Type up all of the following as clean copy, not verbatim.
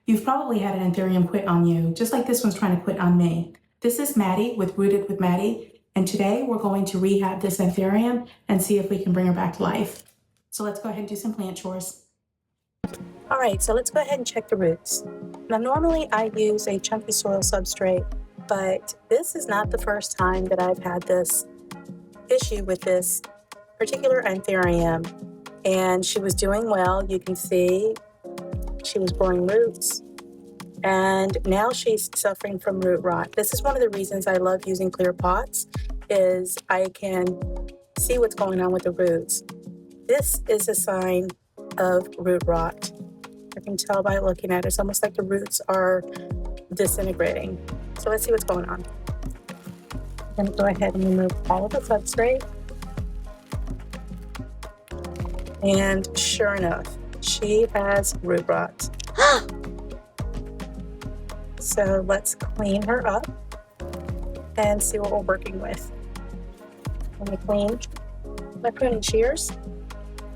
You've probably had an Anthurium quit on you, just like this one's trying to quit on me. This is Maddie with Rooted with Maddie, and today we're going to rehab this Anthurium and see if we can bring her back to life. So let's go ahead and do some plant chores. All right, so let's go ahead and check the roots. Now, normally I use a chunky soil substrate, but this is not the first time that I've had this issue with this particular Anthurium, and she was doing well. You can see she was growing roots, and now she's suffering from root rot. This is one of the reasons I love using clear pots, is I can see what's going on with the roots. This is a sign of root rot. I can tell by looking at it. It's almost like the roots are disintegrating. So let's see what's going on. I'm going to go ahead and remove all of the substrate. And sure enough, she has root rot. So let's clean her up and see what we're working with. Let me clean my pruning shears,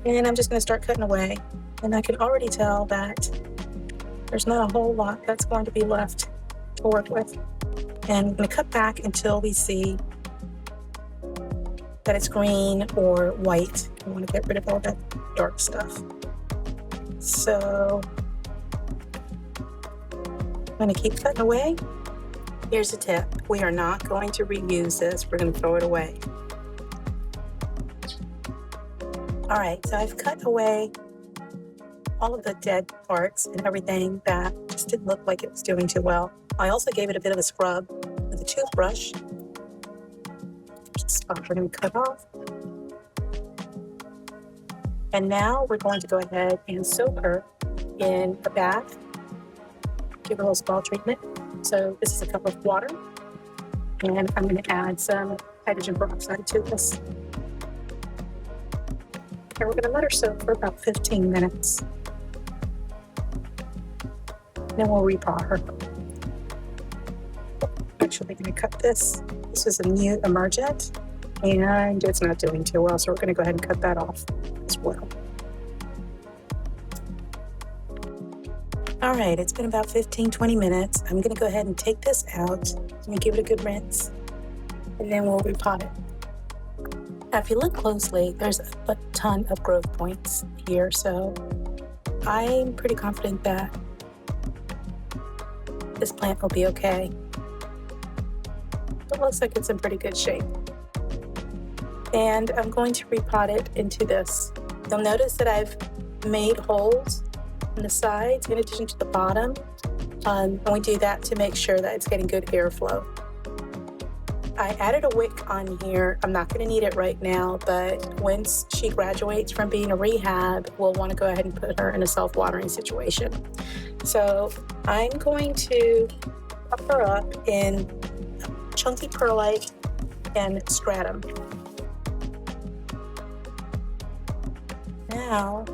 and I'm just going to start cutting away. And I can already tell that there's not a whole lot that's going to be left to work with. And I'm going to cut back until we see that it's green or white. I want to get rid of all that dark stuff. So I'm going to keep cutting away. Here's a tip. We are not going to reuse this. We're going to throw it away. All right, so I've cut away all of the dead parts and everything that just didn't look like it was doing too well. I also gave it a bit of a scrub with a toothbrush. There's a spot we're going to cut off. And now we're going to go ahead and soak her in a bath. Give her a little small treatment. So this is a cup of water, and I'm going to add some hydrogen peroxide to this. And we're going to let her soak for about 15 minutes. Then we'll repot her. Actually, going to cut this. This is a new emergent, and it's not doing too well, so we're going to go ahead and cut that off as well. All right, it's been about 15-20 minutes. I'm going to go ahead and take this out. Let me give it a good rinse, and then we'll repot it. Now, if you look closely, there's a ton of growth points here, so I'm pretty confident that this plant will be okay. It looks like it's in pretty good shape. And I'm going to repot it into this. You'll notice that I've made holes on the sides in addition to the bottom. And we do that to make sure that it's getting good airflow. I added a wick on here. I'm not going to need it right now, but once she graduates from being a rehab, we'll want to go ahead and put her in a self-watering situation. So I'm going to pop her up in chunky perlite and stratum. Now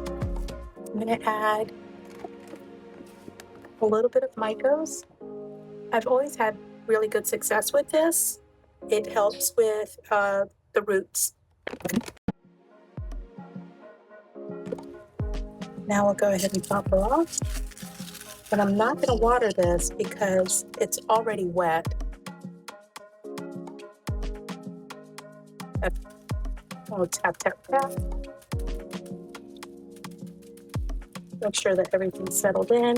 I'm going to add a little bit of mycos. I've always had really good success with this. It helps with the roots. Now we'll go ahead and top her off. But I'm not going to water this because it's already wet. Oh, tap, tap, tap. Make sure that everything's settled in.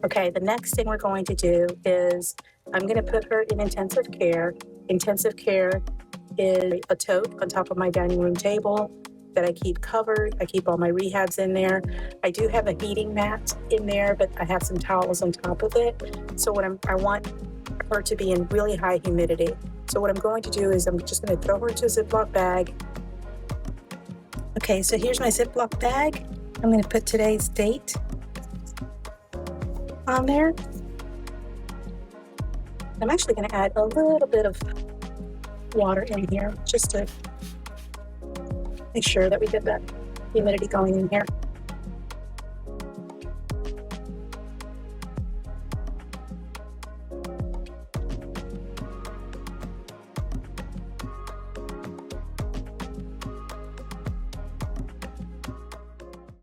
Okay, the next thing we're going to do is I'm going to put her in intensive care. Intensive care is a tote on top of my dining room table that I keep covered. I keep all my rehabs in there. I do have a heating mat in there, but I have some towels on top of it. So I want her to be in really high humidity. So what I'm going to do is I'm just going to throw her into a Ziploc bag. Okay, so here's my Ziploc bag. I'm going to put today's date on there. I'm actually going to add a little bit of water in here just to make sure that we get that humidity going in here.